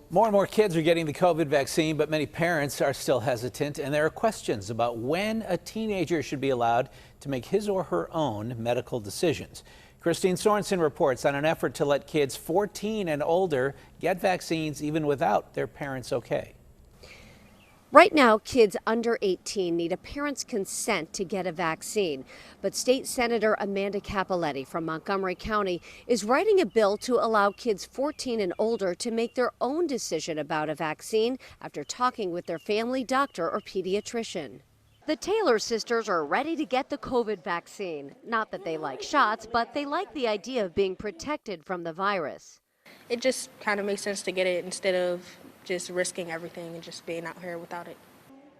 More and more kids are getting the COVID vaccine, but many parents are still hesitant, and there are questions about when a teenager should be allowed to make his or her own medical decisions. Christine Sorensen reports on an effort to let kids 14 and older get vaccines even without their parents' okay. Right now, kids under 18 need a parent's consent to get a vaccine. But State Senator Amanda Cappelletti from Montgomery County is writing a bill to allow kids 14 and older to make their own decision about a vaccine after talking with their family doctor or pediatrician. The Taylor sisters are ready to get the COVID vaccine. Not that they like shots, but they like the idea of being protected from the virus. It just kind of makes sense to get it instead of just risking everything and just being out here without it.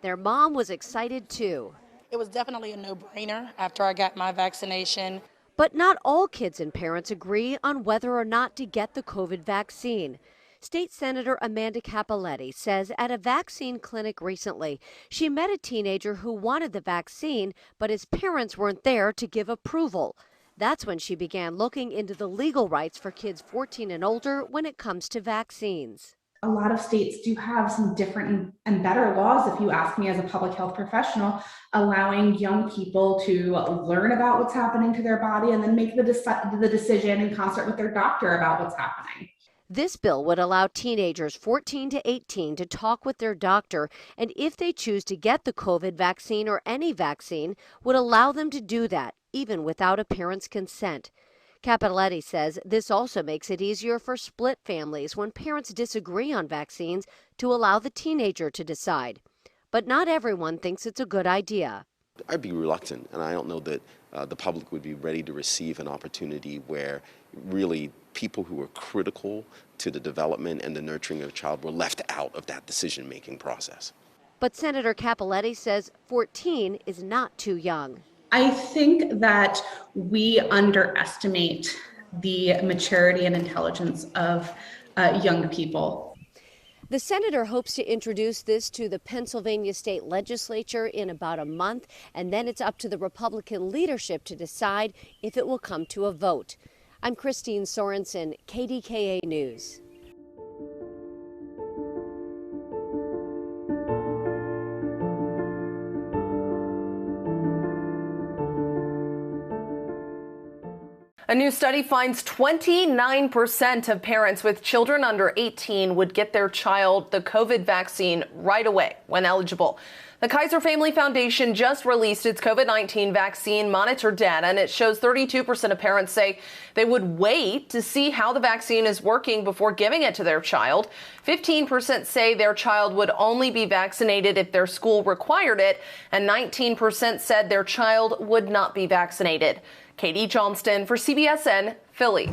Their mom was excited too. It was definitely a no-brainer after I got my vaccination. But not all kids and parents agree on whether or not to get the COVID vaccine. State Senator Amanda Cappelletti says at a vaccine clinic recently, she met a teenager who wanted the vaccine, but his parents weren't there to give approval. That's when she began looking into the legal rights for kids 14 and older when it comes to vaccines. A lot of states do have some different and better laws, if you ask me as a public health professional, allowing young people to learn about what's happening to their body and then make the decision in concert with their doctor about what's happening. This bill would allow teenagers 14 to 18 to talk with their doctor, and if they choose to get the COVID vaccine or any vaccine, would allow them to do that, even without a parent's consent. Cappelletti says this also makes it easier for split families when parents disagree on vaccines to allow the teenager to decide. But not everyone thinks it's a good idea. I'd be reluctant, and I don't know that the public would be ready to receive an opportunity where really people who are critical to the development and the nurturing of a child were left out of that decision-making process. But Senator Cappelletti says 14 is not too young. I think that we underestimate the maturity and intelligence of young people. The senator hopes to introduce this to the Pennsylvania state legislature in about a month, and then it's up to the Republican leadership to decide if it will come to a vote. I'm Christine Sorensen, KDKA News. A new study finds 29% of parents with children under 18 would get their child the COVID vaccine right away when eligible. The Kaiser Family Foundation just released its COVID-19 vaccine monitor data, and it shows 32% of parents say they would wait to see how the vaccine is working before giving it to their child. 15% say their child would only be vaccinated if their school required it, and 19% said their child would not be vaccinated. Katie Johnston for CBSN, Philly.